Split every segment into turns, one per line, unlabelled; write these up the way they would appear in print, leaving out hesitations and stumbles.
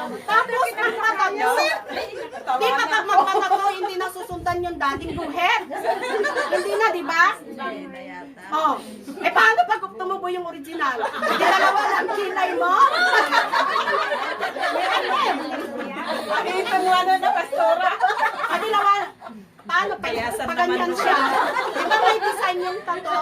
Tapos magpatago. Di ba pag magpatago, hindi nasusundan yung dating guhit? Hindi na, di ba? Oh. Eh paano pag tumubo yung original? Di dalawa lang kilay mo?
Ito mo na pastora.
Adi naman, paano pag ganyan siya? Di ba may design yung tato?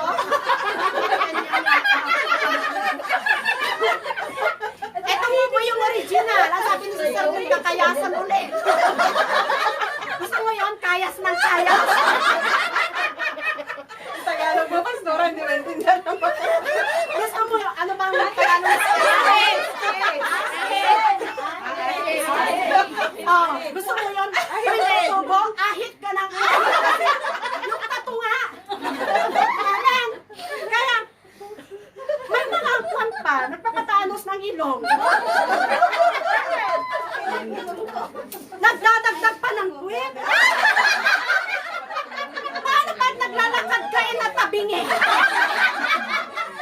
Ito mo po yung original. Ang sabi ni Sister May, kakayasan ulit. Gusto mo yun? Kayas ng kayas.
Tagalog mo, pastora, hindi maintindihan naman.
Gusto mo yun? Ano bang Tagalog? Oh, gusto mo yun? Hindi tubo, ahit ka ng ahit. Yung tato nga. Ayan. Kaya, may mga kwan pa, nagpapatanos ng ilong. Nagdadagdag pa ng kwet. Paano pag naglalakad ka natabingi?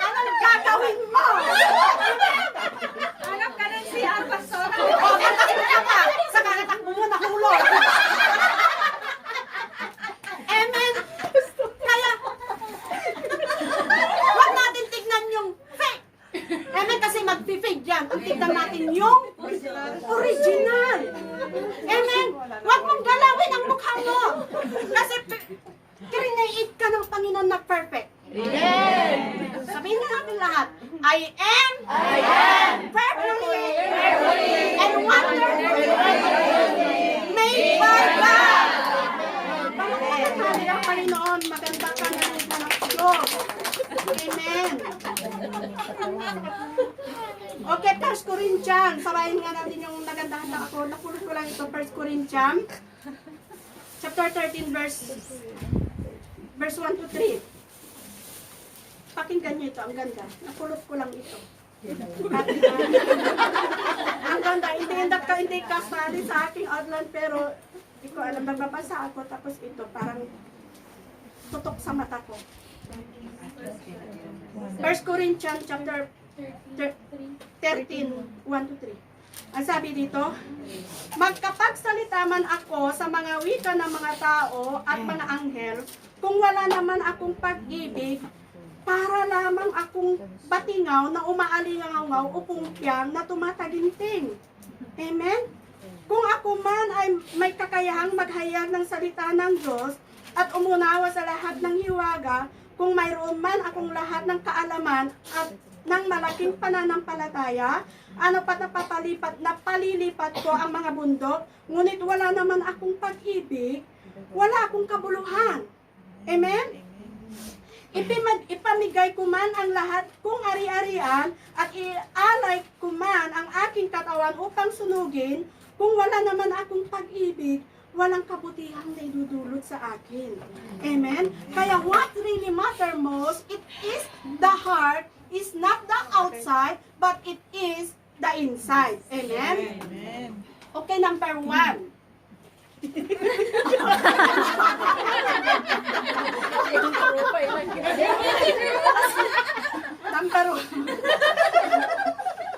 Anong gagawin mo?
Hanap ka ng CR, pastora.
O, tatakbo ka pa. Sa kakatakbo mo, nahulog. Amen. Kaya, huwag natin tignan yung fake. Amen, kasi mag-fake yan. Ang tignan natin yung original. Amen. Huwag mong galawin ang mukha mo. Kasi, create ka ng Panginoon na perfect. Amen. Sabihin na natin lahat. I am perfectly and wonderfully made by God. Palakpakan natin ang Panginoon. Maganda ka na rin sa Diyos. Amen. Okay, 1 Corinthians. Sabayin nga natin yung nagandahan na ako. Napulot ko lang ito. 1 Corinthians. Chapter 13, verse 1 to 3. Pakinggan niyo ito, ang ganda. Napulot ko lang ito. Ang ganda, hindi kasali sa aking outline, pero hindi ko alam, magbabasa ako, tapos ito, parang tutok sa mata ko. 1 Corinthians chapter 13, 1 to 3. Ang sabi dito, magkapagsalita man ako sa mga wika ng mga tao at mga anghel, kung wala naman akong pag-ibig, para lamang akong batingaw na umaalingaw o pumpiang na tumataginting. Amen? Kung ako man ay may kakayahang maghayag ng salita ng Diyos at umunawa sa lahat ng hiwaga, kung mayroon man akong lahat ng kaalaman at ng malaking pananampalataya, ano pat napalilipat ko ang mga bundok, ngunit wala naman akong pag-ibig, wala akong kabuluhan. Amen? Ipamigay ko man ang lahat kong ari-arian at ialay ko man ang aking katawan upang sunugin, kung wala naman akong pag-ibig, walang kabutihang na idudulot sa akin. Amen? Kaya what really matter most, it is the heart, is not the outside, but it is the inside. Amen?
Amen.
Okay, number 1.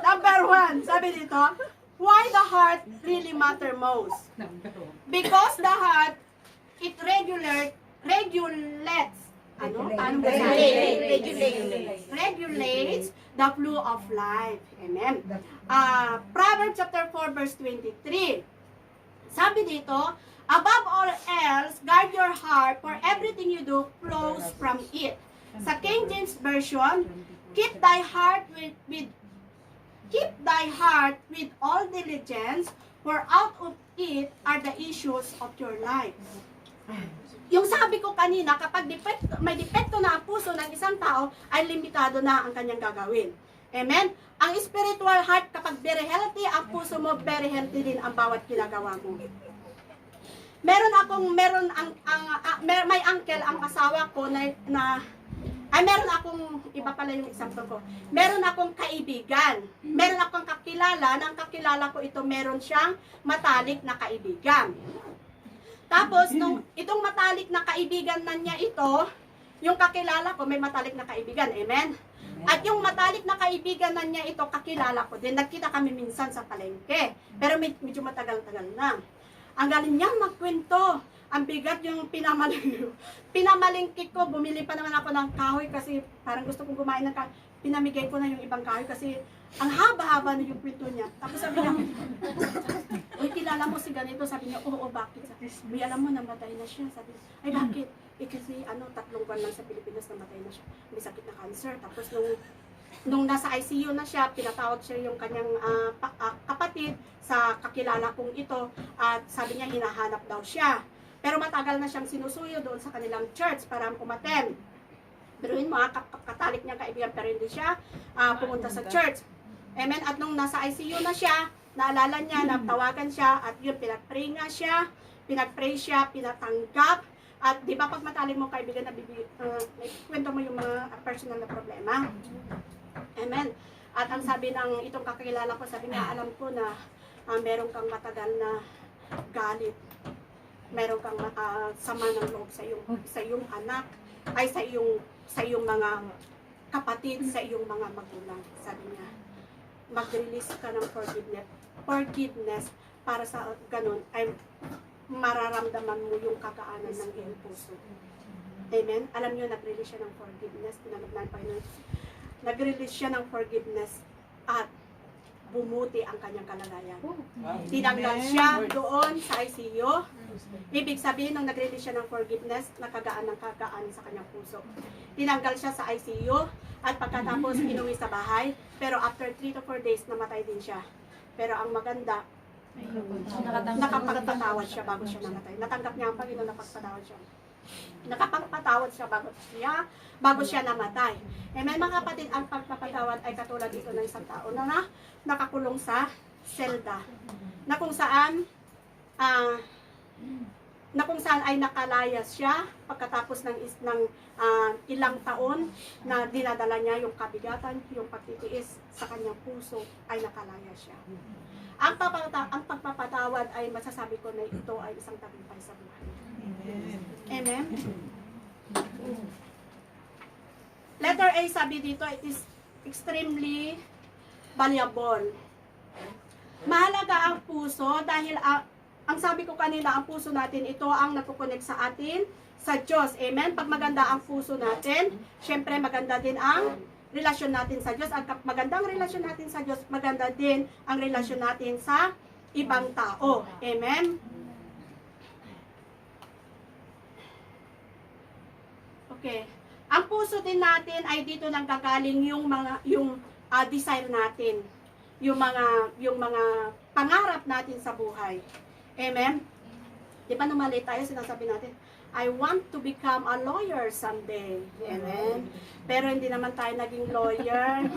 Number one, sabi dito, why the heart really matter most? Because the heart, it regulates, regulates the flow of life. Amen. Proverbs chapter 4 verse 23. Sabi dito, above all else, guard your heart, for everything you do flows from it. Sa King James Version, keep thy heart with all diligence, for out of it are the issues of your life. Yung sabi ko kanina, kapag may depekto na ang puso ng isang tao, ay limitado na ang kanyang gagawin. Amen? Ang spiritual heart, kapag very healthy, ang puso mo, very healthy din ang bawat ginagawa mo. May uncle, ang asawa ko meron akong, iba pala yung example ko, meron akong kaibigan, meron akong kakilala, ng kakilala ko ito, meron siyang matalik na kaibigan. Tapos, itong matalik na kaibigan na niya ito, yung kakilala ko, may matalik na kaibigan, amen? At yung matalik na kaibigan na niya ito, kakilala ko din. Nagkita kami minsan sa palengke. Pero medyo matagal-tagal na. Ang galing niyang magkwento. Ang bigat yung pinamalingkik ko. Bumili pa naman ako ng kahoy kasi parang gusto kong kumain ng kahoy. Pinamigay ko na yung ibang kahoy kasi ang haba-haba na yung kwento niya. Tapos sabi niya, uy, kilala mo si ganito? Sabi niya, oo, bakit? Uy, alam mo, namatay na siya. Sabi niya, ay, bakit? Eh, kasi 3 buwan lang sa Pilipinas, namatay na siya. May sakit na cancer. Tapos nung nasa ICU na siya, pinatawag siya yung kanyang kapatid sa kakilala kong ito. At sabi niya, hinahanap daw siya. Pero matagal na siyang sinusuyo doon sa kanilang church para umattend. Pero yun, mga katalik niyang kaibigan, pero hindi siya pumunta sa church. Amen. At nung nasa ICU na siya, naalala niya, natawagan siya, at yun, pinag-pray nga siya, pinatanggap. At di ba pag matalik mo kaibigan, kwento mo yung mga personal na problema. Amen. At ang sabi ng itong kakilala ko, sabi niya, alam ko na meron kang matagal na galit. Meron kang sama ng loob sa iyong anak, ay sa iyong mga kapatid, sa iyong mga magulang. Sabi niya, mag-release ka ng forgiveness para sa ganun ay mararamdaman mo yung kagaanan ng iyong puso. Amen? Alam niyo, nag-release siya ng forgiveness. Nag-release siya ng forgiveness at bumuti ang kanyang kalagayan. Tinanggal siya doon sa ICU. Ibig sabihin, nung nag-release siya ng forgiveness, nakagaan ng kagaan sa kanyang puso. Tinanggal siya sa ICU at pagkatapos inuwi sa bahay. Pero after 3 to 4 days, namatay din siya. Pero ang maganda, nakapagpatawad siya bago siya namatay. Natanggap niya ang Panginoon, napagpatawad siya. Nakapagpatawad siya bago siya namatay. Amen, mga kapatid, ang pagpapatawad ay katulad dito ng isang tao na nakakulong sa selda. Na kung saan ay nakalayas siya pagkatapos ng ilang taon na dinadala niya yung kabigatan, yung pagtitiis sa kanyang puso, ay nakalayas siya. Ang pagpapatawad ay masasabi ko na ito ay isang tagumpay sa buhay. Amen? Letter A, sabi dito, it is extremely valuable. Mahalaga ang puso dahil ang sabi ko kanina, ang puso natin, ito ang nagkukonek sa atin sa Diyos. Amen? Pag maganda ang puso natin, syempre maganda din ang relasyon natin sa Diyos. At magandang relasyon natin sa Diyos, maganda din ang relasyon natin sa ibang tao. Amen? Okay. Ang puso din natin ay dito nang gagaling yung desire natin, yung mga pangarap natin sa buhay. Amen. Di ba nung maliit tayo, sinasabi natin, I want to become a lawyer someday. Amen. Pero hindi naman tayo naging lawyer.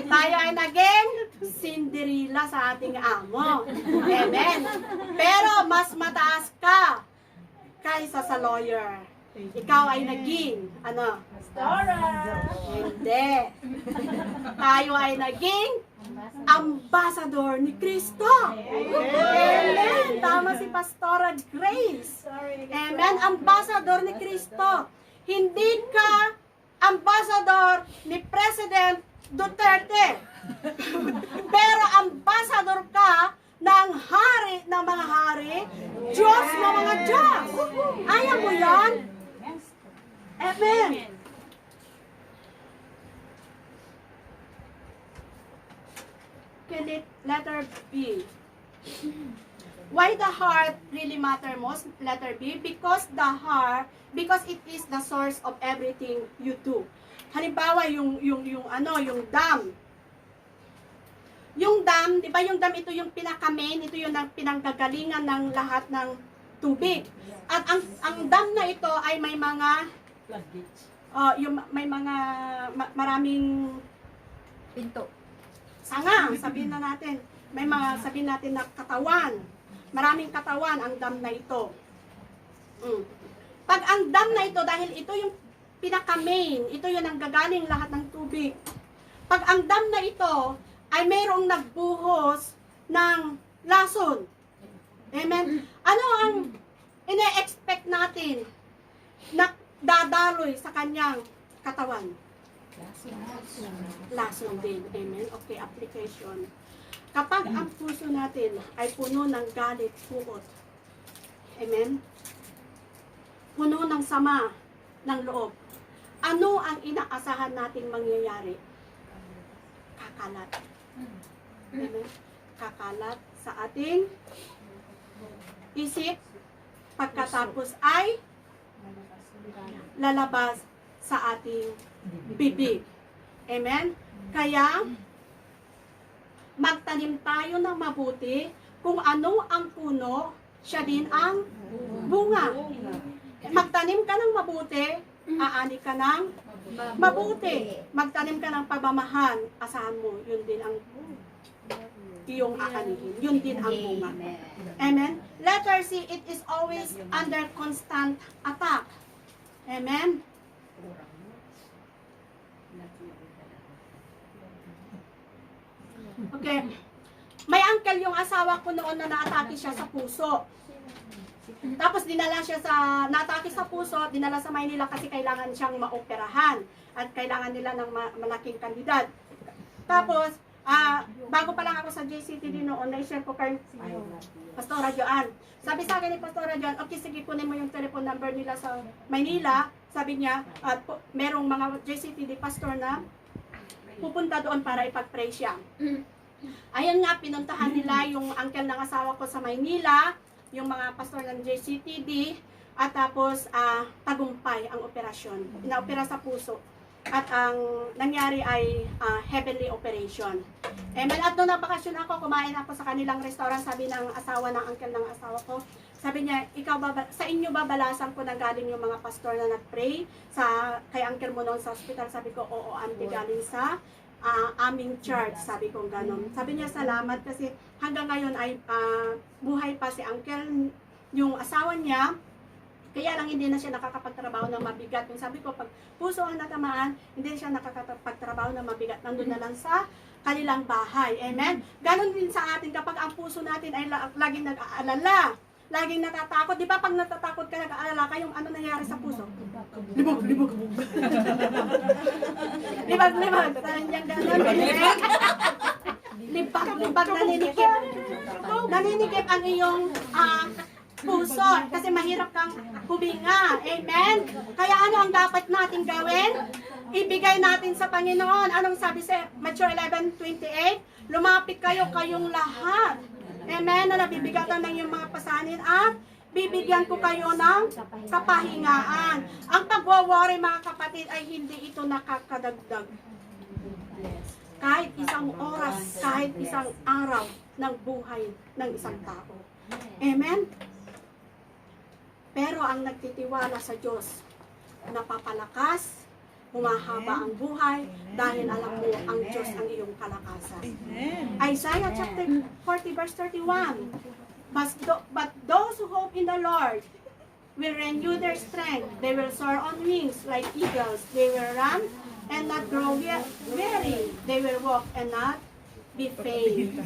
Tayo ay naging Cinderella sa ating amo. Amen. Pero mas mataas ka kaysa sa lawyer. Ikaw ay naging,
Pastora!
Hindi. Tayo ay naging ambassador ni Kristo. Amen. Tama si Pastora Grace. Amen. Ambassador ni Kristo. Hindi ka ambassador ni President Duterte. Pero ambassador ka ng hari ng mga hari, Diyos ng mga Diyos. Ayaw mo yan? Amen. Okay, letter B. Why the heart really matter most? Letter B, because it is the source of everything you do. Halimbawa, yung dam. Yung dam, di ba yung dam, ito yung pinaka-main, ito yung pinanggagalingan ng lahat ng tubig. At ang dam na ito ay may mga maraming
Pinto.
sanga, sabihin na natin. May mga sabihin natin na katawan. Maraming katawan ang dam na ito. Pag ang dam na ito, dahil ito yung pinaka-main, ito yung nanggagaling lahat ng tubig. Pag ang dam na ito ay mayroong nagbuhos ng lason. Amen? Ano ang ine-expect natin na dadaloy sa kanyang katawan? Lason din. Amen? Okay, application. Kapag ang puso natin ay puno ng galit, puot. Amen? Puno ng sama ng loob. Ano ang inaasahan nating mangyayari? Kakalat. Amen? Kakalat sa ating isip, pagkatapos ay lalabas sa ating bibig. Amen? Kaya, magtanim tayo ng mabuti. Kung ano ang puno, siya din ang bunga. Magtanim ka ng mabuti, aani ka ng mabuti. Magtanim ka ng pagmamahal, asahan mo, yun din ang iyong aanihin. Yun din ang bunga. Amen? Letter C, it is always under constant attack. Amen? Okay. May uncle yung asawa ko noon na naatake siya sa puso. Tapos dinala siya sa, naatake sa puso, dinala sa Maynila kasi kailangan siyang maoperahan. At kailangan nila ng malaking kandidat. Tapos, bago pa lang ako sa JCTD noon, na-share ko kay Pastora Joan. Sabi sa akin ni Pastora Joan, okay, sige, kunin mo yung telephone number nila sa Maynila. Sabi niya, merong mga JCTD pastor na pupunta doon para ipag-pray siya. Ayan nga, pinuntahan nila yung uncle ng asawa ko sa Maynila, yung mga pastor ng JCTD, at tapos tagumpay ang operasyon. Inaopera sa puso. At ang nangyari ay heavenly operation. At nung nabakasyon ako, kumain ako sa kanilang restaurant, sabi ng asawa ng uncle ng asawa ko, sabi niya, sa inyo ba balasan ko na galing yung mga pastor na nag-pray kay uncle mo noon sa hospital? Sabi ko, oo, auntie, galing sa aming church, sabi ko gano'n. Sabi niya, salamat kasi hanggang ngayon ay buhay pa si uncle, yung asawa niya, kaya lang hindi na siya nakakapagtrabaho ng mabigat. Yung sabi ko, pag puso ang natamaan, hindi siya nakakapagtrabaho ng mabigat. Nandun na lang sa kanilang bahay. Amen? Ganon din sa atin kapag ang puso natin ay laging nag-aalala, laging natatakot. Di ba pag natatakot ka, nag-aalala ka, yung ano nangyari sa puso? Libog. Libag. Parang ganon. Libag, naninikip ang iyong puso kasi mahirap kang huminga. Amen? Kaya ano ang dapat natin gawin? Ibigay natin sa Panginoon. Anong sabi sa Matthew 11:28? Lumapit kayong lahat. Amen? Na nabibigatan ng iyong mga pasanin at bibigyan ko kayo ng kapahingaan. Ang pag-worry, mga kapatid, ay hindi ito nakakadagdag. Kahit isang oras, kahit isang araw ng buhay ng isang tao. Amen? Pero ang nagtitiwala sa Diyos, napapalakas, humahaba ang buhay, dahil alam mo, ang Diyos ang iyong kalakasan. Isaiah chapter 40 verse 31. But those who hope in the Lord will renew their strength. They will soar on wings like eagles. They will run and not grow weary. They will walk and not be faint.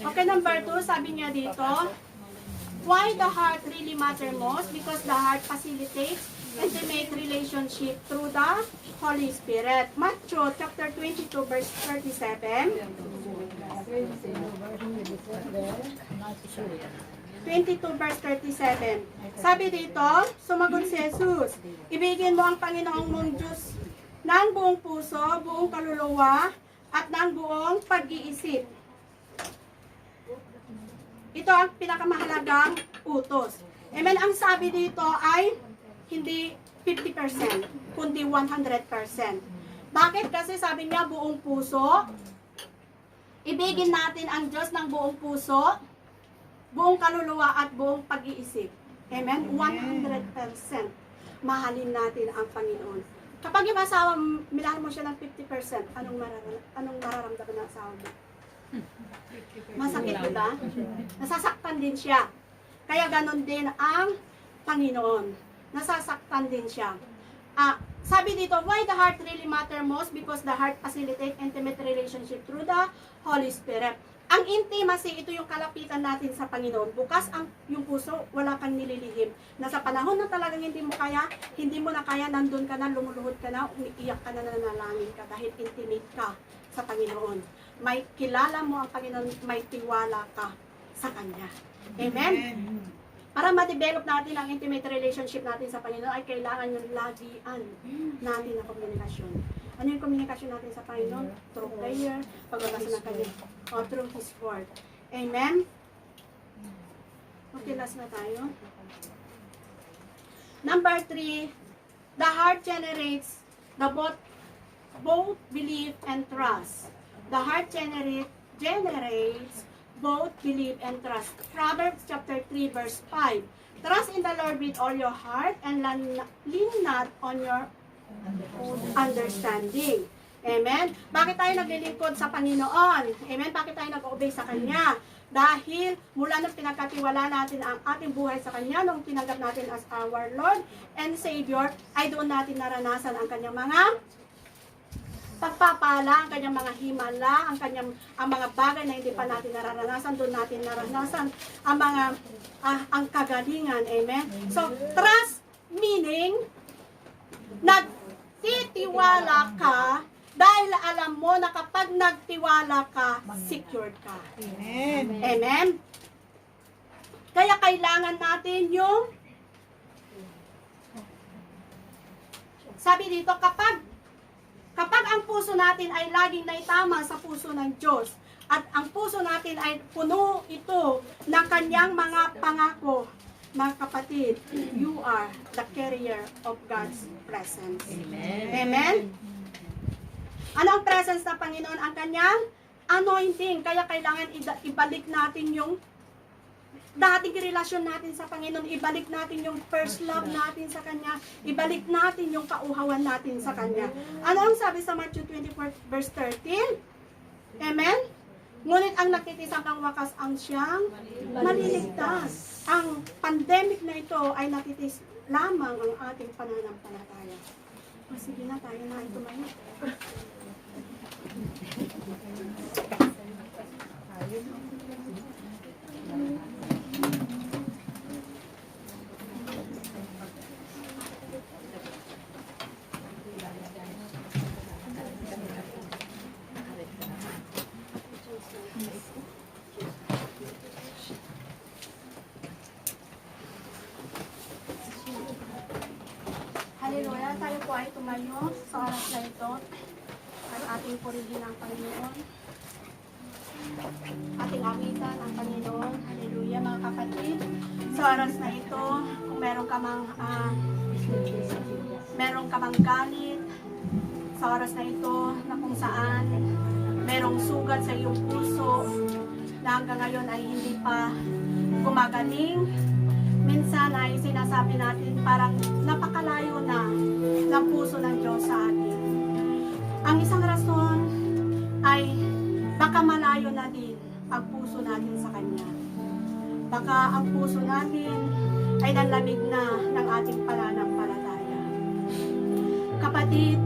Okay, number 2, sabi niya dito, why the heart really matter most? Because the heart facilitates intimate relationship through the Holy Spirit. Matthew chapter 22 verse 37. 22 verse 37. Sabi dito, sumagot si Jesus, ibigin mo ang Panginoong mong Diyos ng buong puso, buong kaluluwa, at ng buong pag-iisip. Ito ang pinakamahalagang utos. Amen. Ang sabi dito ay hindi 50%, kundi 100%. Bakit? Kasi sabi niya buong puso, ibigin natin ang Diyos ng buong puso, buong kaluluwa at buong pag-iisip. Amen? 100%. Mahalin natin ang Panginoon. Kapag yung asawa, minahal mo siya ng 50%, anong mararamdaman ng asawa mo? Masakit, diba? Nasasaktan din siya. Kaya ganon din ang Panginoon. Nasasaktan din siya. Sabi dito, why the heart really matter most? Because the heart facilitates intimate relationship through the Holy Spirit. Ang intimacy, ito yung kalapitan natin sa Panginoon. Bukas yung puso, wala kang nililihim. Na sa panahon na talagang hindi mo na kaya, nandun ka na, lumuluhod ka na, umiiyak ka na, nanalangin ka dahil intimate ka sa Panginoon. May kilala mo ang Panginoon, may tiwala ka sa Kanya. Amen? Para ma-develop natin ang intimate relationship natin sa Panginoon, ay kailangan yung lagian natin na komunikasyon. Ano yung komunikasyon natin sa Panginoon? Through prayer, pagbabasa ng Kanya, o through His Word. Amen? Okay, last na tayo. Number 3, the heart generates the both belief and trust. The heart generates both believe and trust. Proverbs chapter 3 verse 5. Trust in the Lord with all your heart and lean not on your understanding. Amen? Bakit tayo naglilingkod sa Panginoon? Amen? Bakit tayo nag-obey sa Kanya? Dahil mula nung pinagkatiwala natin ang ating buhay sa Kanya, nung tinanggap natin as our Lord and Savior, ay doon natin naranasan ang Kanyang mga pagpapala, ang Kanyang mga himala, ang mga bagay na hindi pa natin naranasan, doon natin naranasan ang kagalingan. Amen? So, trust meaning nagtitiwala ka dahil alam mo na kapag nagtiwala ka, secured ka.
Amen.
Amen? Kaya kailangan natin yung sabi dito, kapag ang puso natin ay laging naitama sa puso ng Diyos at ang puso natin ay puno ito ng Kanyang mga pangako, mga kapatid, you are the carrier of God's presence.
Amen.
Amen? Ano ang presence ng Panginoon? Ang Kanyang anointing. Kaya kailangan ibalik natin yung dating relasyon natin sa Panginoon. Ibalik natin yung first love natin sa Kanya. Ibalik natin yung kauhawan natin sa Kanya. Ano ang sabi sa Matthew 24 verse 13? Amen? Ngunit ang nagtitisang kang wakas ang siyang maliligtas. Ang pandemic na ito ay natitis lamang ang ating pananampalataya. O sige na, tayo na ito man. Hallelujah. Tayo po ay tumayo sa oras na ito at ating purihin ang Panginoon. Ating awitan ang Panginoon. Hallelujah, mga kapatid. Sa oras na ito, kung meron ka mang galit, sa oras na ito na kung saan merong sugat sa iyong puso na hanggang ngayon ay hindi pa gumagaling, minsan ay sinasabi natin parang napakalayo na ng puso ng Diyos sa atin. Ang isang rason ay baka malayo na din ang puso natin sa Kanya. Baka ang puso natin ay nanlamig na ng ating pananampalataya. Kapatid,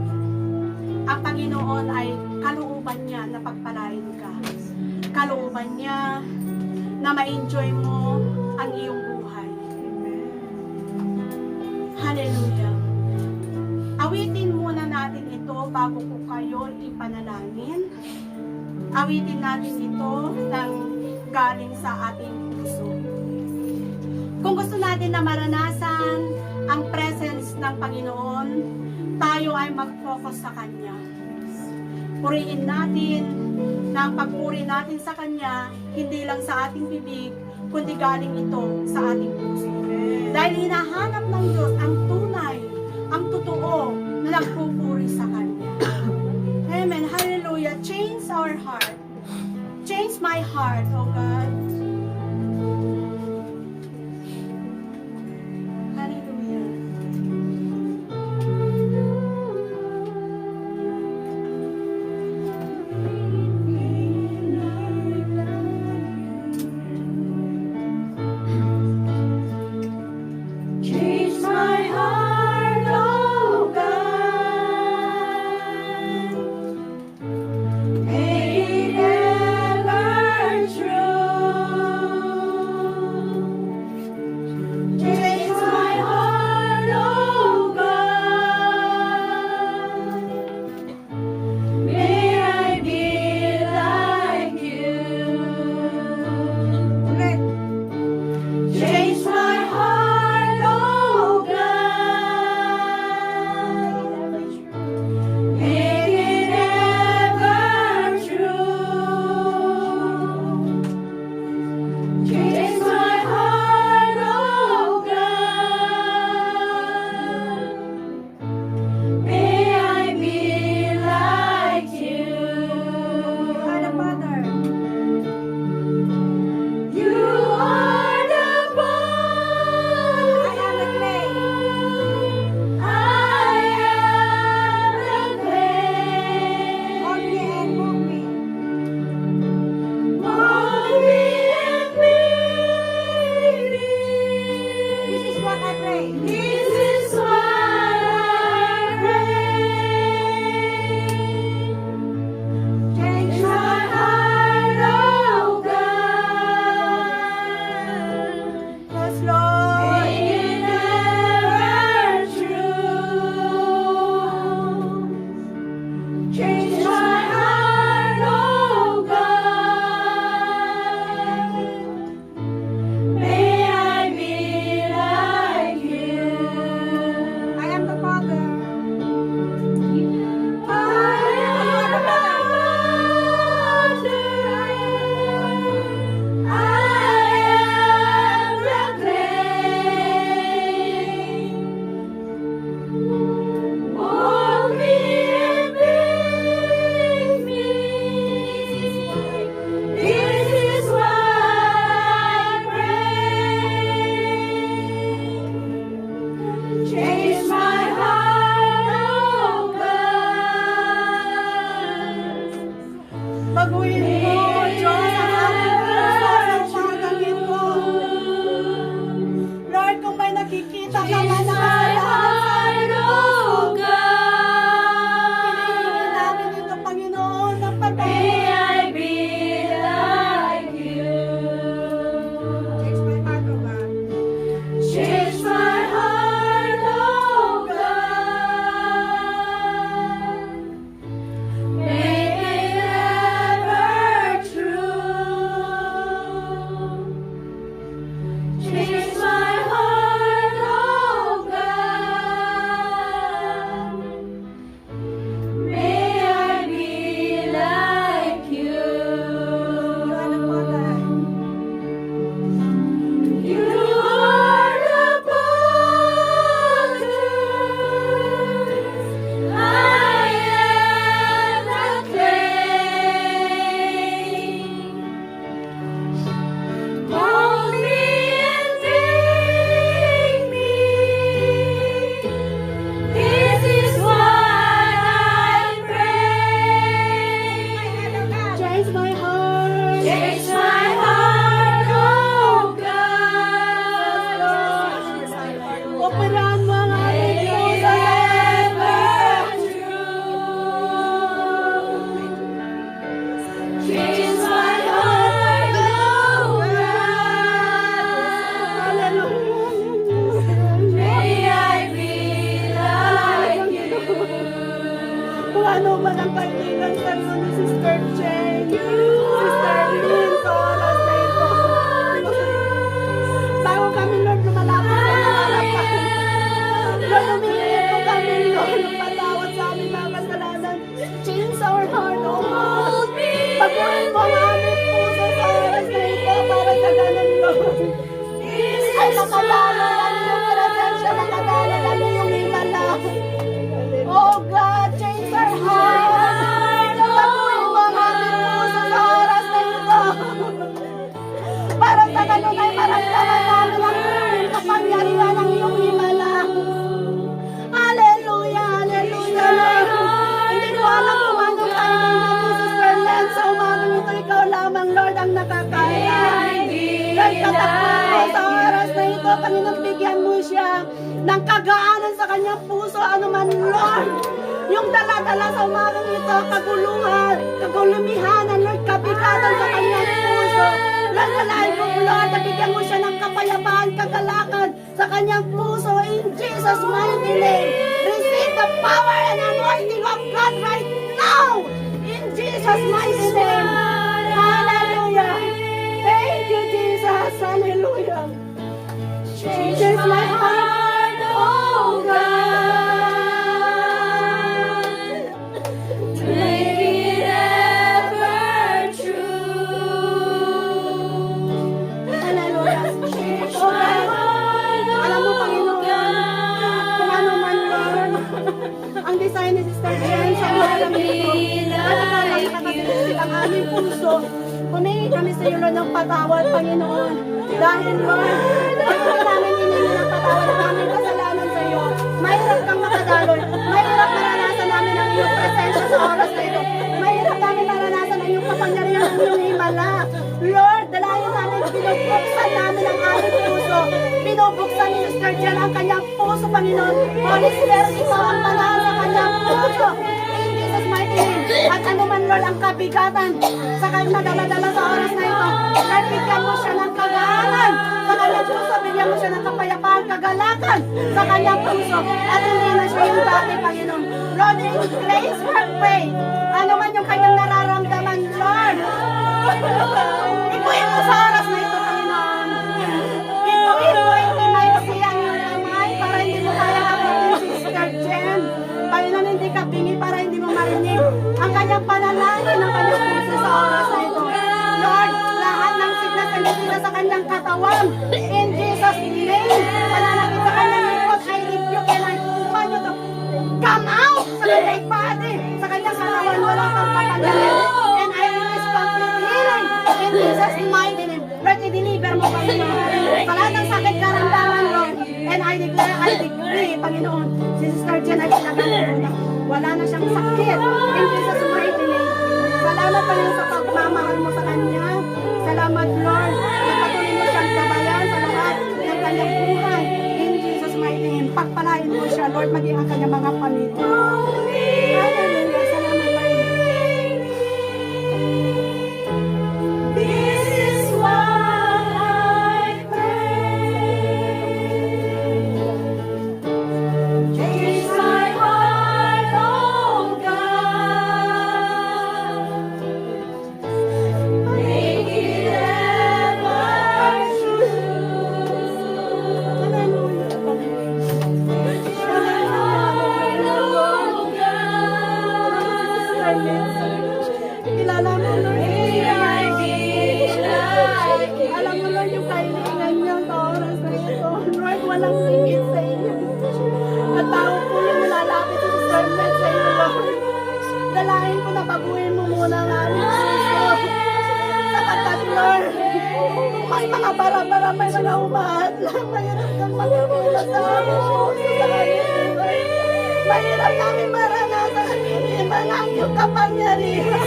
ang Panginoon ay kalooban niya na pagpalain ka. Kalooban niya na ma-enjoy mo ang iyong buhay. Hallelujah. Awitin muna natin ito bago ko kayo ipanalangin. Awitin natin ito ng galing sa ating puso. Kung gusto natin na maranasan ang presence ng Panginoon, tayo ay mag-focus sa Kanya. Purihin natin na ang pagpuri natin sa Kanya, hindi lang sa ating bibig, kundi galing ito sa ating puso. Dahil hinahanap ng Diyos ang tunay, ang totoo na nagpupuri sa Kanya. Amen. Hallelujah. Change our heart. Change my heart, oh God. Hallelujah. Change my heart, oh God. May it ever Baguhin mo, Diyos, ang aming puso sa umagang ito. Lord, kung may nakikita ka man na kasalanan sa aming puso, hinihingi namin ito, Panginoon, ng pagkakas. Change my heart, oh God. Make it ever true. Change my heart, oh God. May I be like you. You are the potters, I am the clay. Mold me and make me. This is what I pray. Change my heart. Change my heart, oh God. Operahan mo ang aming puso ever true. Change my heart, oh God. May I be like you. Kung ano man ang kailangan sa iyo ni Sister Jane, Sister Lynn, sa oras na ito. Bago kami, Lord, lumalapit sa iyo, Lord, humingi po kami, Lord, patawad sa aming mga kasalanan. Change our heart, oh God. Pagkuhin mo ang aming puso sa oras na ito para sa ganun, Lord. Ay nakadalo lang yung presensya, nakadalo lang yung himala. Oh God, change our heart. Pagkuhin mo ang aming puso sa oras na ito. Para sa ganun ay maramdaman namin ang kapangyarihan ng iyong himala. Hallelujah, hallelujah, Lord. Hindi ko alam kung anong timing na po, Sister Len. Sa umagang ito, ikaw lamang, Lord, ang nakakaya. Lord, katakpan mo sa oras na ito, Panginoon, bigyan mo siya ng kagaanan sa kanyang puso, anuman, Lord. Yung dala-dala sa umagang ito, kaguluhan, kagulumihanan, Lord, kabigatan sa kanyang puso. Lord, nalain mo, Lord, nabigyan mo siya ng kapayapaan, kagalakan sa kanyang puso. In Jesus' mighty name, receive the power and anointing of God right now. In Jesus' mighty name. Hallelujah. Thank you, Jesus. Hallelujah. Change my heart, oh God. Make it ever true. Hallelujah. Oh God. Alam mo, Panginoon, kung ano man, Lord, ang design ni Sister Jen sa umagang ito, at ikaw lang nakakasilisip ang aming puso. Humingi kami sa iyo, Lord, ng patawad, Panginoon. Dahil, Lord, pagkakita namin hiningi ng patawad ang aming kasalanan sa iyo. Mahirap kang makadaloy. Mahirap maranasan namin ang iyong presensya sa oras na ito. Mahirap namin maranasan ang iyong kapangyarihan ng iyong himala. Lord, dalayan namin, binubuksan namin ang aming puso. Binubuksan ni Sister Jen ang kanyang puso, Panginoon. Holy Spirit, ikaw ang panahon sa kanyang puso. In Jesus' mighty name. At ano man, Lord, ang kabigatan sa kanyang nadala-dala sa oras na ito. Lord, bigyan mo siya ng kagaanan sa kanyang puso. Bigyan mo siya ng kapayapaan, kagalakan sa kanyang puso. At hindi na siya yung dati, Panginoon. Lord, increase her faith. Ano man yung kanyang nararamdaman, Lord. Ikuhin mo sa oras na ito, Panginoon. Ikuhin mo, itinay siya ang iyong kamay para hindi mo kaya abutin si Sister Jen. Panginoon, hindi ka bingi para hindi mo marinig ang kanyang panalangin ng kanyang puso sa oras na ito. Lord, lahat ng sickness and disease sa kanyang katawan, in Jesus' name, pananakit sa kanyang likod, I rebuke and I command you to come out sa kanyang body, sa kanyang katawan, wala kang kapangyarihan. And I release complete healing in Jesus' mighty name. Lord, i-deliver mo, Panginoon, sa lahat ng sakit karamdaman, Lord. And I declare, I decree, Panginoon, si Sister Jen ay pinaganoon. Wala na siyang sakit in Jesus' mighty name. Salamat, Panginoon, sa pagmamahal mo sa kanya. Salamat, Lord. Patuloy mo siyang gabayan sa lahat ng kanyang buhay. In Jesus' mighty name, pagpalain mo siya, Lord, maging ang kanyang mga pamilya. Hallelujah. Salamat, Lord.
This is what I pray. Change my heart, oh God. Make it ever true.
Hallelujah.
Oh God.
Kilala mo, Lord.
May I be like you.
Alam mo, Lord, yung kailangan niya sa oras na ito. Lord, walang limit sa inyo. At tao po yung nalalapit sa discernment sa inyo, Lord. Dalahin ko na baguhin mo muna ang aming puso. Sapagkat, Lord, may mga bara-bara, may mga umahat lang. Mahirap kang magkakula sa aming puso sa kanya, Lord. Mahirap namin maranasan ang iniman ang iyong kapangyarihan.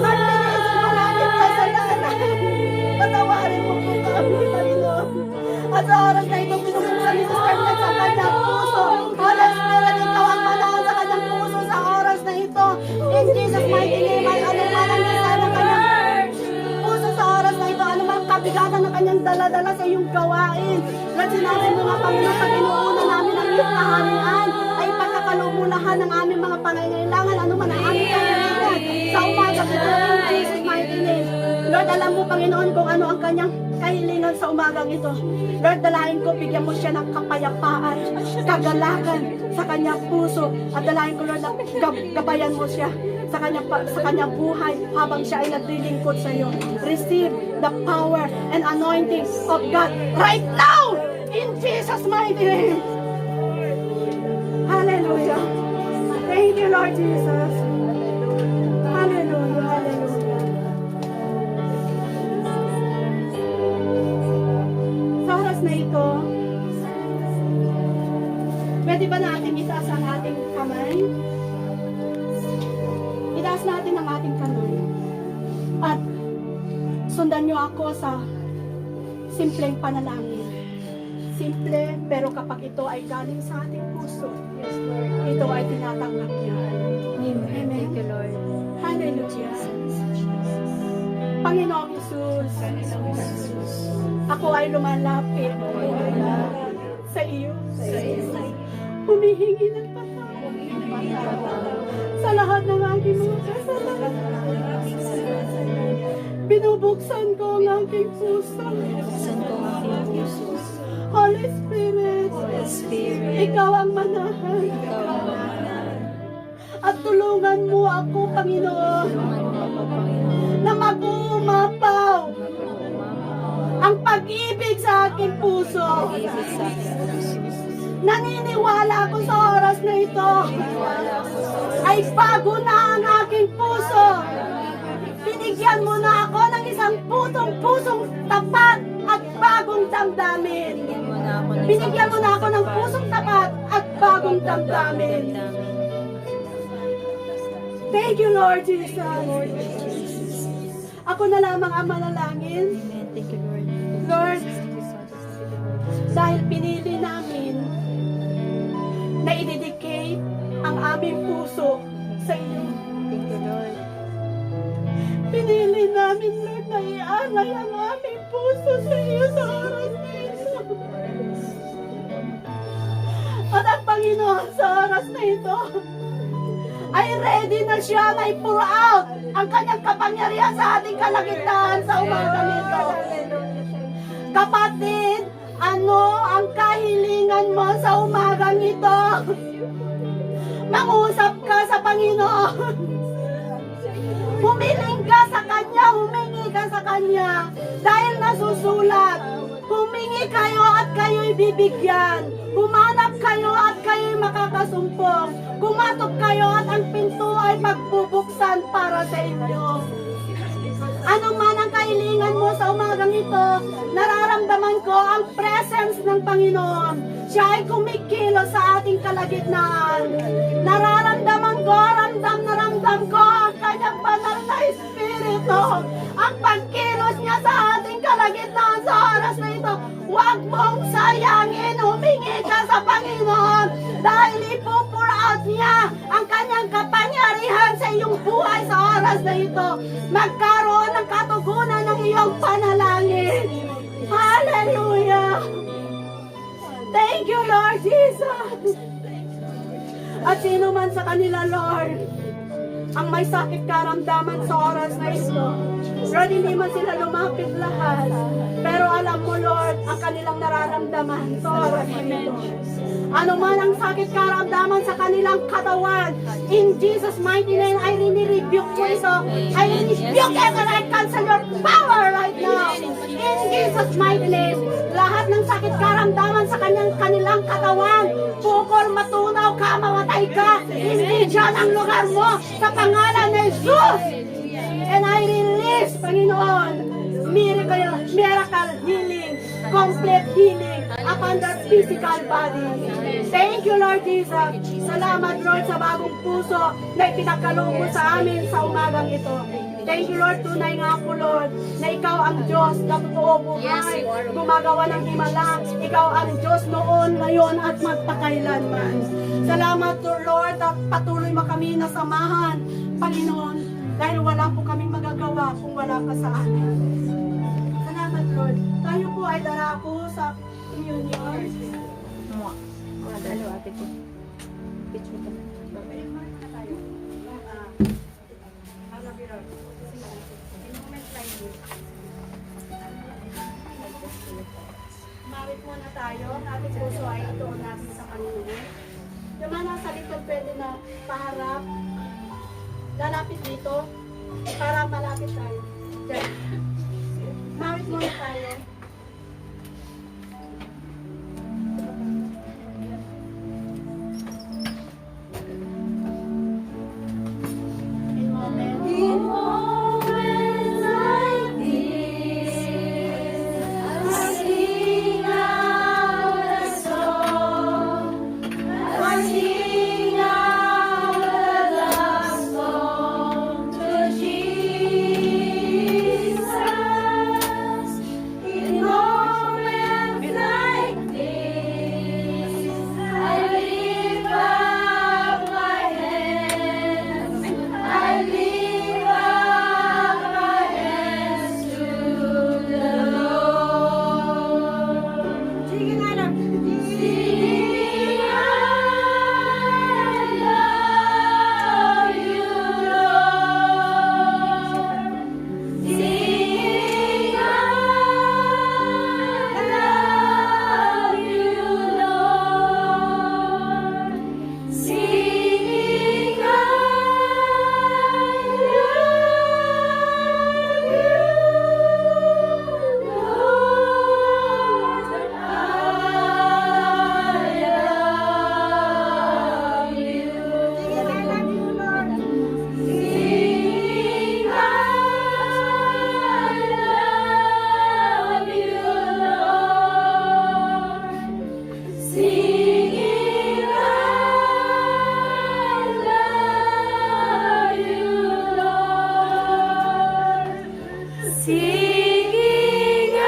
Magtinisin mo namin kasalanan. Patawarin mo po kami, Panginoon. At sa oras na ito, pinubuksan ni Sister Ned sa kanyang puso. Holy Spirit, ikaw ang manahan sa kanyang puso sa oras na ito. In Jesus' mighty name, ay anuman ang isa ng kanyang puso sa oras na ito, anumang kabigatan ng kanyang dala-dala sa iyong gawain. Lord, sinabi mo nga, Panginoon, pag inuuna namin ang iyong kaharian, ay pagkakalumulahan ng aming mga pangangailangan, anuman ang aming kaharian. Sa umaga ito, in Jesus' mighty name. Lord, alam mo, Panginoon, kung ano ang kanyang kahilingan sa umagang ito. Lord, dalahin ko, bigyan mo siya ng kapayapaan, kagalakan sa kanyang puso. At dalahin ko, Lord, na gabayan mo siya sa kanyang buhay habang siya ay naglilingkod sa iyo. Receive the power and anointing of God right now in Jesus' mighty name. Hallelujah. Thank you, Lord Jesus. Hallelujah. Hallelujah. Sa oras na ito, pwede ba natin itaas ang ating kamay? Itaas natin ang ating kamay. At sundan niyo ako sa simpleng panalangin. Simple, pero kapag ito ay galing sa ating puso,
Yes, Lord.
ito ay tinatanggap niya.
Amen. Thank you, Lord.
Hallelujah. Panginoong Jesus, ako ay lumalapit sa iyo. Humihingi ng patawad sa lahat ng aking mga kasalanan. Binubuksan ko ang aking puso. Holy Spirit, ikaw ang manahan. At tulungan mo ako, Panginoon, na mag-uumapaw ang pag-ibig sa aking puso. Naniniwala ako sa oras na ito ay bago na ang aking puso. Binigyan mo na ako ng isang pusong tapat at bagong damdamin. Binigyan mo na ako ng pusong tapat at bagong damdamin. Thank you, Lord Jesus. Ako na lamang ang manalangin.
Thank you, Lord.
Lord, dahil pinili namin na i-dedicate ang aming puso sa iyo.
Thank you, Lord.
Pinili namin, Lord, na ialay ang aming puso sa iyo sa oras na ito. At ang Panginoon sa oras na ito ay ready na siya na i-pour out ang kanyang kapangyarihan sa ating kalagitnaan sa umaga nito. Kapatid, ano ang kahilingan mo sa umagang ito? Mangusap ka sa Panginoon. Humiling ka sa Kanya, humingi ka sa Kanya. Dahil nasusulat, humingi kayo at kayo'y bibigyan. Humanap kayo at kayo'y makakasumpong. Kumatok kayo at ang pinto ay magbubuksan para sa inyo. Ano man ang kahilingan mo sa umagang ito, nararamdaman ko ang presence ng Panginoon. Siya ay kumikilos sa ating kalagitnaan. Nararamdaman ko, ramdam na ramdam ko ang kanyang banal na Espiritu na ito magkaroon ng katugunan ng iyong panalangin. Hallelujah! Thank you, Lord Jesus! At sino man sa kanila, Lord, ang may sakit karamdaman sa oras na ito, Lord, hindi man sila lumapit lahat, pero alam mo, Lord, ang kanilang nararamdaman sa oras na ito. Ano man ang sakit karamdaman sa kanilang katawan, in Jesus' mighty name, I rebuke mo ito. I rebuke it and I cancel your power right now. In Jesus' mighty name, lahat ng sakit karamdaman sa kanilang katawan, bukol, matunaw ka, mamatay ka, hindi dyan ang lugar mo, sa pangalan ni Jesus. And I release, Panginoon, miracle healing, complete healing upon their physical body. Thank you, Lord Jesus. Salamat, Lord, sa bagong puso na ipinagkaloob mo sa amin sa umagang ito. Thank you, Lord. Tunay nga po, Lord, na ikaw ang Diyos na totoo buhay, gumagawa ng himala. Ikaw ang Diyos noon, ngayon, at magpakailanman. Salamat, Lord, at patuloy mo kami nasamahan, Panginoon, dahil wala po kaming magagawa kung wala ka sa amin. Salamat, Lord. Tayo po ay darako sa communion.
Dalo ate ko. Picture ka na.
Mawit muna tayo. Ating puso ay ituon natin sa Panginoon. Yung mga nasa likod pwede na paharap. Lalapit dito para malapit tayo. Diyan. Mawit muna tayo.
In moments like this, I sing out a song. I sing out a love song to Jesus. In moments like this, I lift up my hands. I lift up my hands to the Lord. Singing, I love you, Lord. Singing, I love you, Lord. Singing, I Singing, I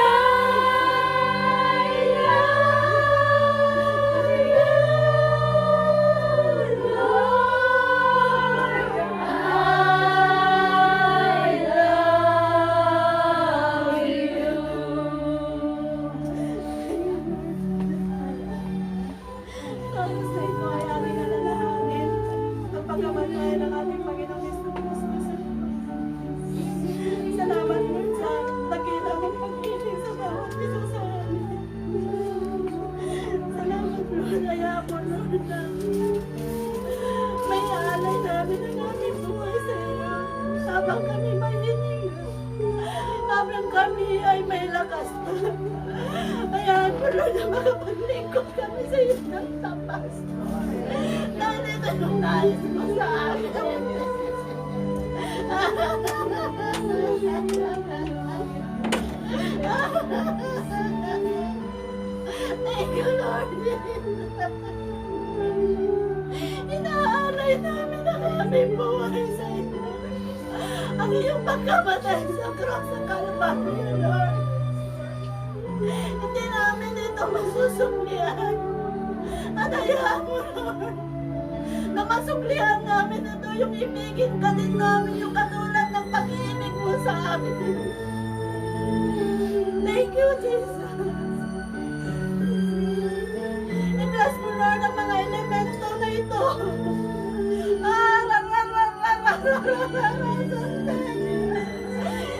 Tapos na ito ay aming alalahanin ang pagkamatay ng ating Panginoong Hesus. Salamat, Lord, sa dakila mong pag-ibig sa bawat isa sa amin. Salamat, Lord, kaya ako, Lord, na may alay namin ang aming buhay sa iyo habang kami may hininga, habang kami ay may lakas pa. Hayaan mo, Lord, na makapaglingkod kami sa iyo ng tapas. Dahil ito yung nais mo sa amin. Thank you, Lord. Inaalay namin ang aming buhay sa iyo. Ang iyong pagkamatay sa cross sa Kalbaryo, Lord. Hindi namin ito masusumlihan. At hayaan mo, Lord, na masumlihan namin ito yung ibigin ka din namin yung katulad ng pag-ibig mo sa amin. Thank you, Jesus. I-bless mo, Lord, ang mga elemento na ito.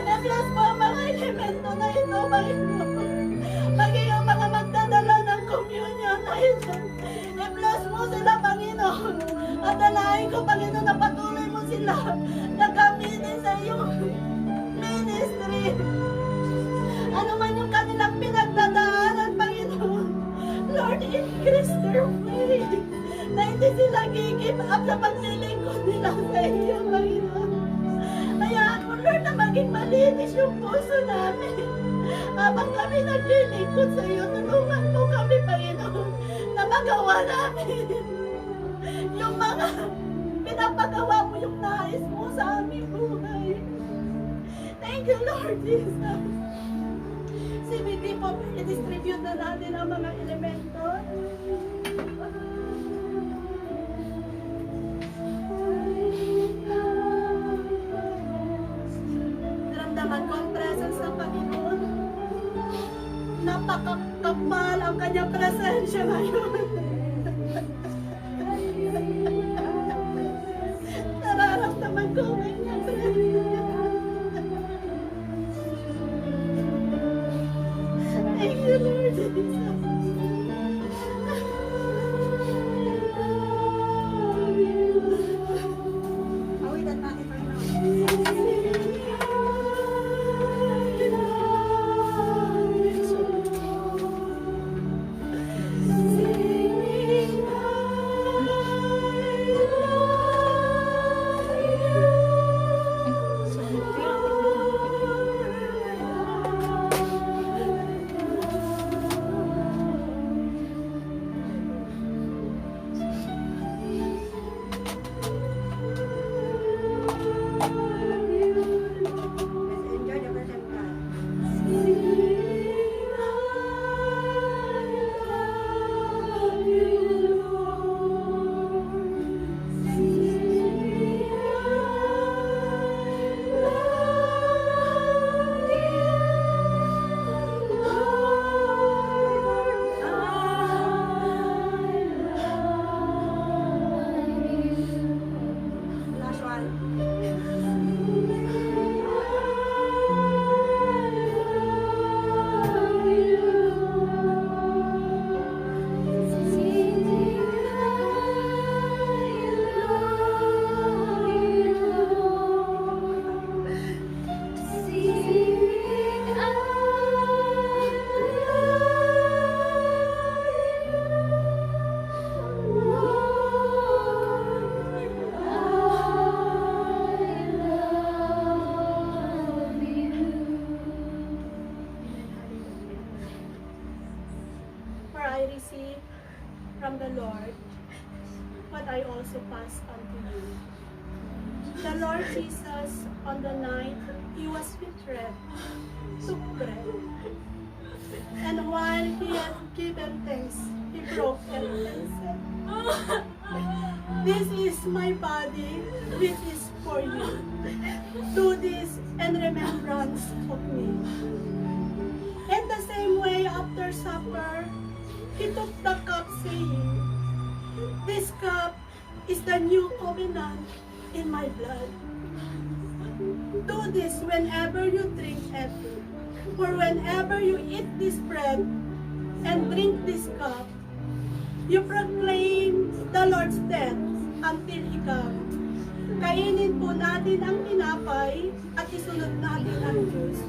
I-bless mo ang mga elemento na ito, Panginoon. Maging ang mga magdadala ng communion na ito. I-bless mo sila, Panginoon. At dalahin ko, Panginoon, na patuloy mo sila na gamitin sa iyong ministry. Ano man yung kanilang pinagdadaanan, Panginoon. Lord, increase their faith. Na hindi sila give up sa paglilingkod nila sa iyo, Panginoon. Hayaan mo, Lord, na maging malinis yung puso namin. Habang kami naglilingkod sa iyo, tulungan mo kami, Panginoon, na magawa namin yung mga pinapagawa mo yung nais mo sa aming buhay. Thank you, Lord Jesus. CBD po, i-distribute na natin ang mga elemento. Naramdaman ko ang presence ng Panginoon. Napakakapal ang kanyang presensya ngayon. Nararamdaman ko ang kanyang presensya. Thank you, Lord Jesus. Awitan natin, I receive from the Lord what I also pass unto you. The Lord Jesus, on the night he was betrayed, took bread. And while he had given thanks, he broke it and said, "This is my body, which is for you. Do this in remembrance of me." In the same way, after supper, he took the cup, saying, "This cup is the new covenant in my blood. Do this whenever you drink it. For whenever you eat this bread and drink this cup, you proclaim the Lord's death until He comes." Kainin po natin ang tinapay at isunod natin ang Diyos.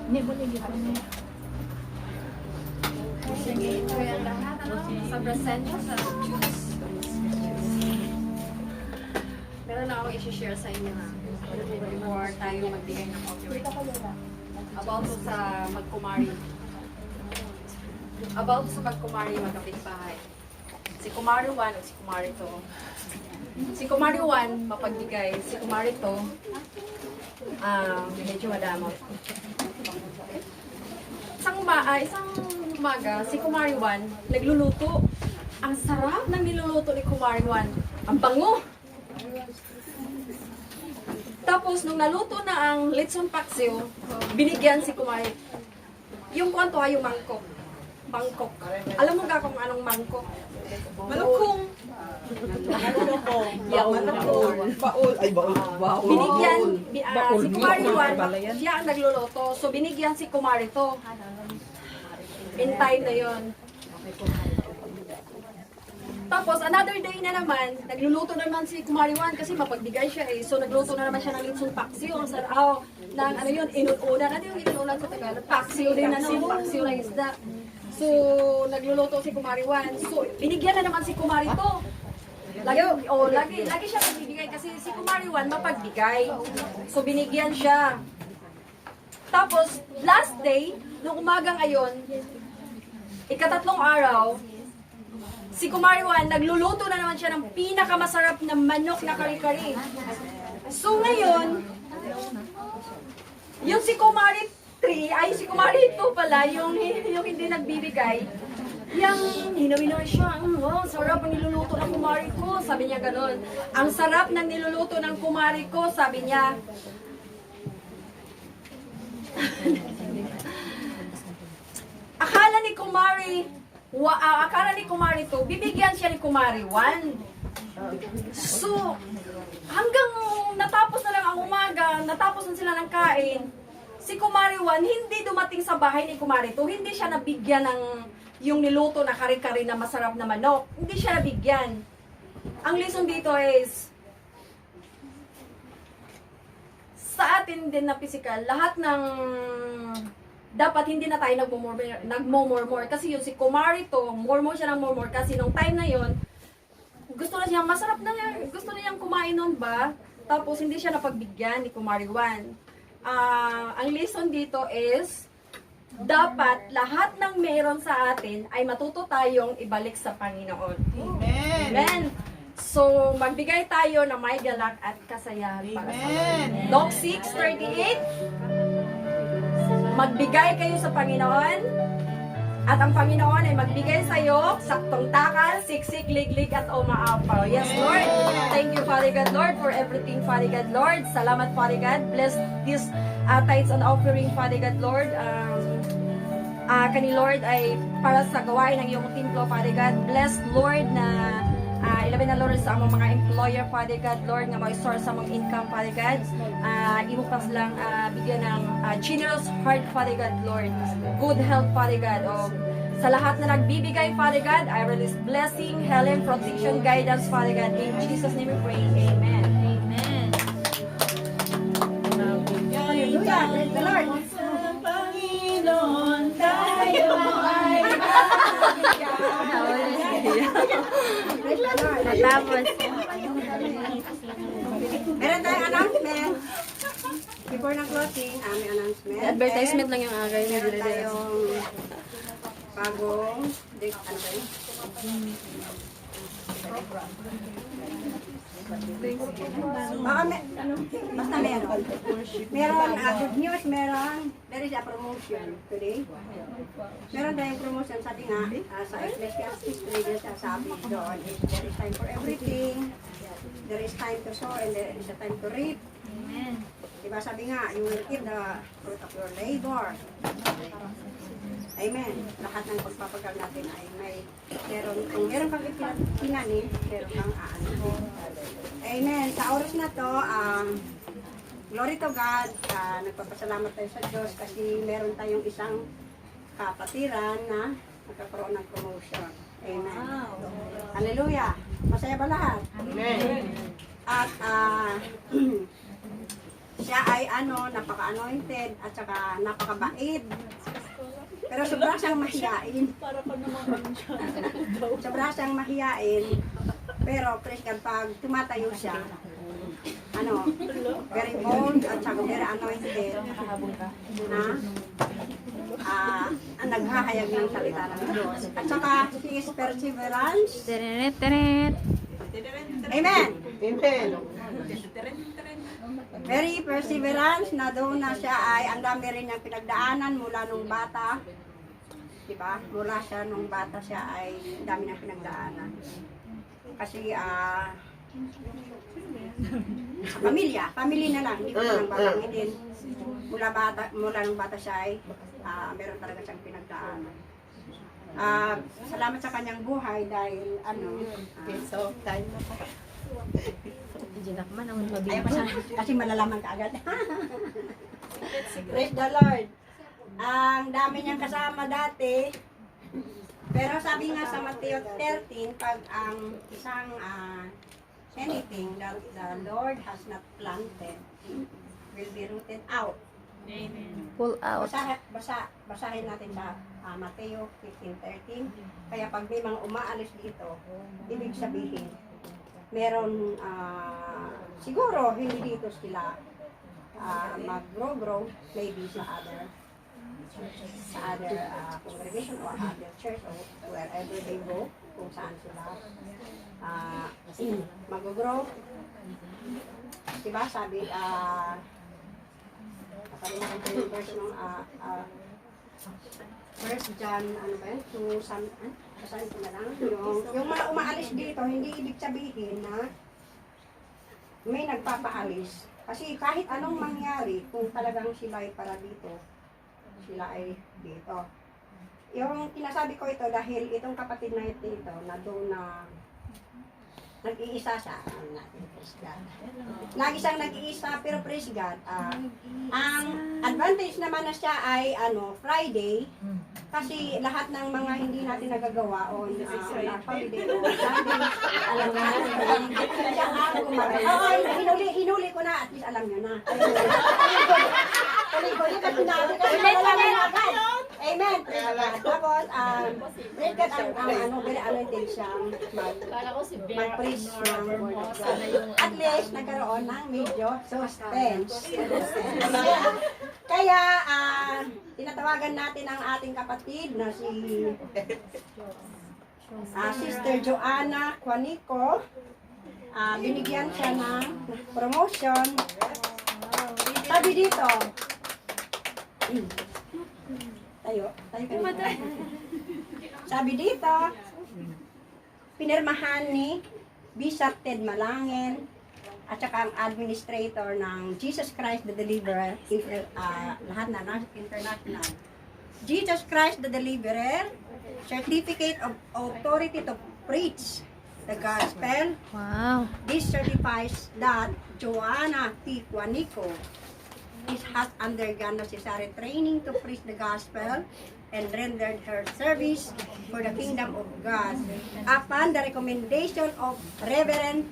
Hindi mo ligit ko niya. Sige, ito yung lahat. Sa presensya sa Diyos.
meron na akong i-share sa inyo ha. Before tayo magbigay ng copyright. About sa magkumari. About sa magkumari, magkapitbahay. Si Kumari 1 at si Kumari 2. Si Kumari 1, mapagbigay. Si Kumari 2, medyo madamot. Isang umaga, si Kumari 1, nagluluto. Ang sarap ng niluluto ni Kumari 1. Ang bango! Tapos, nung naluto na ang lechon paksiw, binigyan si Kumari. Yung kwanto ay yung mangkok. Mangkok. Alam mo ka kung anong mangkok? Malukong.
Baul. Ay, baul.
Binigyan, si Kumari 1, siya ang nagluluto. So, binigyan si Kumari to. In time na yon. Tapos, another day na naman, nagluluto naman si Kumari 1 kasi mapagbigay siya eh. So, nagluto na naman siya ng lechon paksiw. Ng ano yun, inuunan. Ano yung inuunan sa Tagalog? Paksiw din na paksiw na isda. So, nagluluto si Kumari 1. So, binigyan na naman si Kumari to. Lagi siya nagbibigay kasi si Kumari 1 mapagbigay. So, binigyan siya. Tapos, last day, nung umagang ayon, ikatatlong araw, si Kumari 1, nagluluto na naman siya ng pinakamasarap na manok na kari-kari. So ngayon, yung si Kumari 3, si Kumari 2 pala, yung hindi nagbibigay, yung hinawinan siya, wow, sarap ang niluluto ng Kumari ko, sabi niya ganun. Ang sarap ng niluluto ng Kumari ko, sabi niya. Akala ni Kumari 2, bibigyan siya ni Kumari 1. So, hanggang natapos na lang ang umaga, natapos na sila ng kain, si Kumari 1 hindi dumating sa bahay ni Kumari 2, hindi siya nabigyan ng yung niluto na kari-kari na masarap na manok. Hindi siya nabigyan. Ang lesson dito is, sa atin din na physical, lahat ng dapat hindi na tayo nagmo-more kasi yun si Kumari to, more siya ng more kasi nung time na yun, gusto na siya, masarap na niya, gusto na niyang kumain nun ba? Tapos hindi siya napagbigyan ni Kumari 1. Ang lesson dito is, dapat lahat ng meron sa atin ay matuto tayong ibalik sa Panginoon.
Amen.
Amen. So, magbigay tayo ng may galak at kasayahan para sa atin. Luke 6:38. Magbigay kayo sa Panginoon at ang Panginoon ay magbigay sa iyo saktong takal, siksik, liglig at umaapaw. Yes, Lord. Thank you, Father God, Lord, for everything, Father God, Lord. Salamat, Father God. Bless this tithes and offering, Father God, Lord. Kani Lord ay para sa gawain ng iyong templo, Father God. Bless, Lord, na ilabi na Lord sa among mga employer, Father God, Lord, nga mag-source sa among income, Father God. Imo pa silang bigyan ng generous heart, Father God, Lord. Good health, Father God. Sa lahat na nagbibigay, Father God, I release blessing, healing, protection, guidance, Father God. In Jesus' name we pray. Amen. Amen.
Hallelujah. Praise the Lord.
Panginoon tayo ay
Natapos.
Meron tayong announcement. Before ng closing, may announcement.
Advertisement lang yung agay.
Meron tayong bagong, ano ba yun? Basta meron. Meron, good news, there is a promotion today. Meron tayong promotion, sabi nga, sa Ecclesiastes 3, yung sasabi doon, there is time for everything, there is time to sow, and there is a time to reap.
Amen.
Diba sabi nga, you will eat the fruit of your labor. Amen. Lahat ng pagpapagal natin ay kung meron kang pinanin, meron kang aano. Amen. Sa oras na to, glory to God, nagpapasalamat tayo sa Diyos kasi meron tayong isang kapatiran na magkakaroon ng promotion. Amen. Hallelujah. Masaya ba lahat? Amen. At siya ay napaka-anointed at saka napakabait. Pero sobra siyang mahiyain. Sobra siyang mahiyain. Pero praise God, pag tumatayo siya,
very bold at saka very anointed na ang naghahayag ng salita ng Diyos. At saka she is perseverance. Amen.
Amen.
Very perseverance na doon na siya ay ang dami rin niyang pinagdaanan mula nung bata. Diba? Mula siya nung bata siya ay ang dami niyang pinagdaanan. Kasi sa family na lang, hindi ko lang babanggitin. Mula nung bata siya ay meron talaga siyang pinagdaanan. Salamat sa kanyang buhay dahil
So, time na pa.
ayaw pa siya, kasi malalaman ka agad. Praise the Lord. Ang dami niyang kasama dati. Pero sabi nga sa Mateo 13, pag ang isang anything that the Lord has not planted will be rooted out.
Pull out.
Basahin natin sa Mateo 15:13. Kaya pag may mga umaalis dito, ibig sabihin, meron siguro hindi dito sila mag-grow, maybe sa other congregation or other church or wherever they go, kung saan sila mag-grow. Diba sabi, nakalimutan ko yung verse ng First John, ano ba yun? Basahin ko na lang. Yung mga umaalis dito, hindi ibig sabihin na may nagpapaalis. Kasi kahit anong mangyari, kung talagang sila ay para dito, sila ay dito. Yung kinasabi ko ito dahil itong kapatid na ito na doon na nag-iisa siya. Praise God. Lagi siyang nag-iisa, pero praise God. Ang advantage naman na siya ay Friday, kasi lahat ng mga hindi natin nagagawa on holiday o Sunday, alam natin. Siya ang gumagawa. Hinuli ko na, at least alam nyo na. Tuloy-tuloy kasi natin kasi malalaman na agad. Amen. Tapos, praise God, very anointed siyang mag-preach ng Word of God. At least, nagkaroon ng medyo suspense. Kaya, tinatawagan natin ang ating kapatid na si Sister Joanna Quanico. Binigyan siya ng promotion. Sabi dito, tayo ka dito. Sabi dito, pinirmahan ni Bishop Ted Malangin at saka ang administrator ng Jesus Christ the Deliverer, lahat na international. Jesus Christ the Deliverer, Certificate of Authority to Preach the Gospel.
Wow.
This certifies that Joanna T. Quanico has undergone necessary training to preach the gospel and rendered her service for the kingdom of God upon the recommendation of Reverend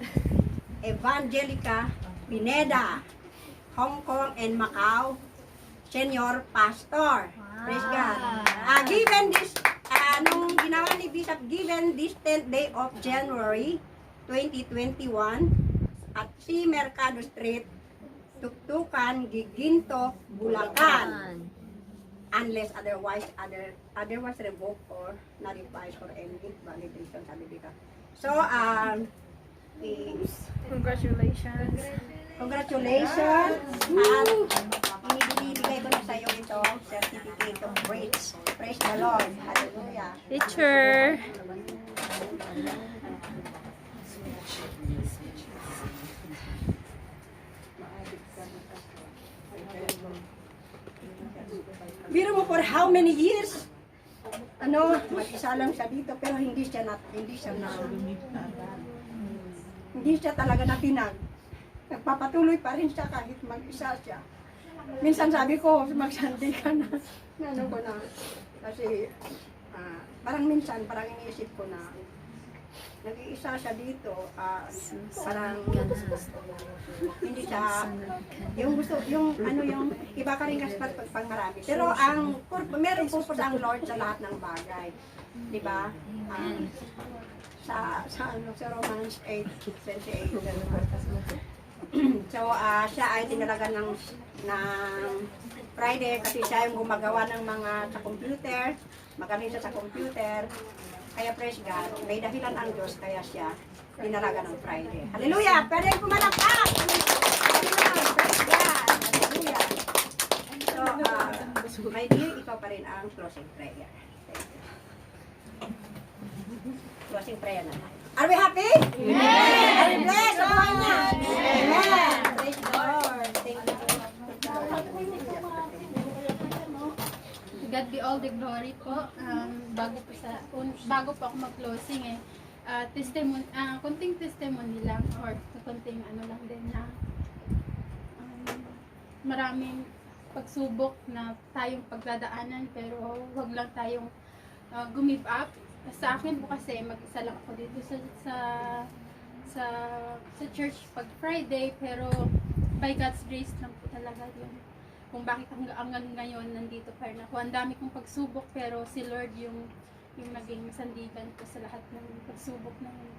Evangelica Pineda, Hong Kong and Macau Senior Pastor. Praise God. Given this, nung ginawa ni Bishop, given this 10th day of January 2021 at si Mercado Street, Tuktukan, Giginto, Bulacan, unless otherwise revoked or nullified for any validation, sabi dito. So,
Congratulations.
congratulations, at ibibigay ko na sa iyo ito, certificate of praise. Praise the Lord. Hallelujah.
Teacher.
Biro mo for how many years? Mag-isa lang siya dito, pero hindi siya talaga natinag. Nagpapatuloy pa rin siya kahit mag-isa siya. Minsan sabi ko, mag-Sunday ka na. Ko na. Kasi, parang minsan, parang iniisip ko na, nag-iisa siya dito, parang hindi siya, yung iba ka rin kasi pag marami. Pero meron purpose ang Lord sa lahat ng bagay. Di ba? Sa Romans 8:28. So, siya ay tinalaga ng Friday kasi siya yung gumagawa ng mga sa computer. Magaling siya sa computer. Kaya praise God, may dahilan ang Diyos kaya siya tinalaga ng Friday. Hallelujah! Pwede pumalakpak! Hallelujah! Praise God! Hallelujah! So, my dear, ikaw pa rin ang closing prayer. Thank you. Closing prayer na tayo. Are we happy? Amen! Are we blessed? Amen! Praise the Lord! Thank you.
To God be all the glory po. Bago po ako mag-closing testimony, konting testimony lang or konting ano lang din na maraming pagsubok na tayong pagdadaanan pero wag lang tayong give up. Sa akin po kasi mag-isa lang ako dito sa church pag Friday pero by God's grace lang po talaga yun. Kung bakit hanggang ngayon nandito pa rin ako. Ang dami kong pagsubok pero si Lord yung naging sandigan ko sa lahat ng pagsubok na yun.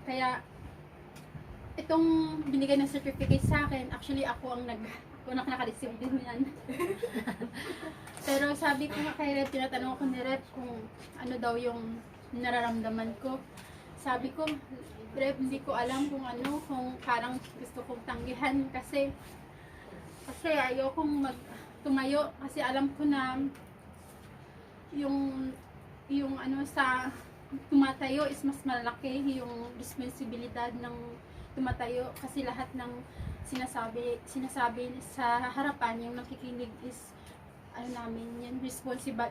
Kaya itong binigay ng certificate sa akin, actually ako ang naka-receive din yan. Pero sabi ko nga kay Rep, tinatanong ako ni Rep kung ano daw yung nararamdaman ko. Sabi ko, Rep, hindi ko alam kung parang gusto kong tanggihan kasi ayokong tumayo kasi alam ko na yung sa tumatayo is mas malaki yung responsibilidad ng tumatayo kasi lahat ng sinasabi sa harapan yung nakikinig is namin yun,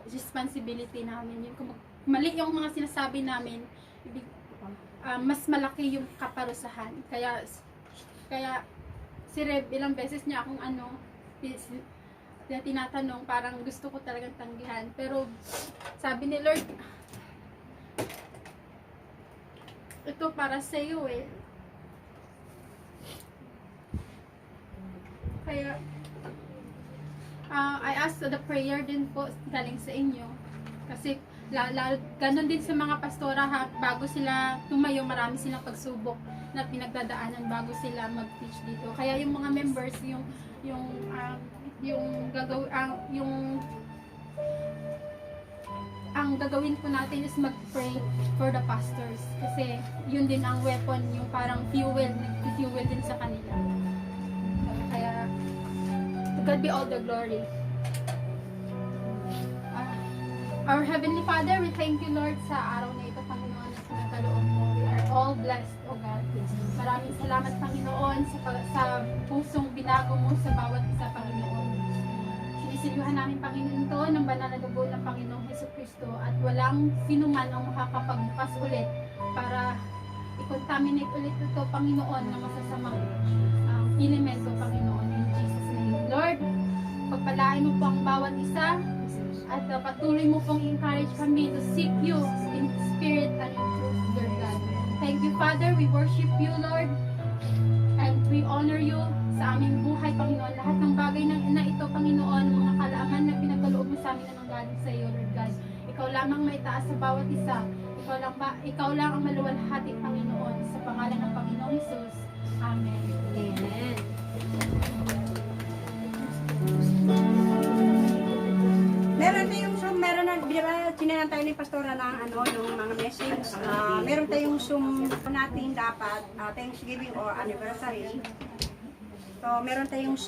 responsibility namin yun. Kung mali yung mga sinasabi namin, mas malaki yung kaparusahan. Kaya si Reb ilang beses niya akong tinatanong, parang gusto ko talagang tanggihan. Pero sabi ni Lord, ito para sa iyo Kaya I asked the prayer din po galing sa inyo. Kasi ganun din sa mga pastora bago sila tumayo, marami silang pagsubok na pinagdadaanan bago sila mag-teach dito. Kaya yung mga members, ang gagawin po natin is mag-pray for the pastors. Kasi yun din ang weapon, yung parang fuel din sa kanila. Kaya to God be all the glory. Our Heavenly Father, we thank you, Lord, sa araw na ito, Panginoon, sa nagkaloob mo. We are all blessed, O God. Maraming salamat, Panginoon, sa pusong binago mo sa bawat isa, Panginoon. Sinisiluhan namin, Panginoon, ito ng banal na dugo ng Panginoong Jesucristo at walang sinuman ang makakapagbukas ulit para i-contaminate ulit ito, Panginoon, ng masasamang elemento, Panginoon, in Jesus' name. Lord, pagpalain mo po ang bawat isa at patuloy mo pong encourage kami to seek you in spirit and in truth, Lord God. Thank you, Father. We worship you, Lord, and we honor you sa aming buhay, Panginoon. Lahat ng bagay na ito, Panginoon, mga kalaaman na pinagkaloob mo sa amin na nanggaling sa iyo, Lord God. Ikaw lamang may taas sa bawat isa. Ikaw lang ang maluwalhati, Panginoon, sa pangalan ng Panginoong Jesus. Amen.
Amen. Meron na, sinanan tayo ni Pastora ng yung mga message. Meron tayong Zoom natin dapat, Thanksgiving or anniversary. So, meron tayong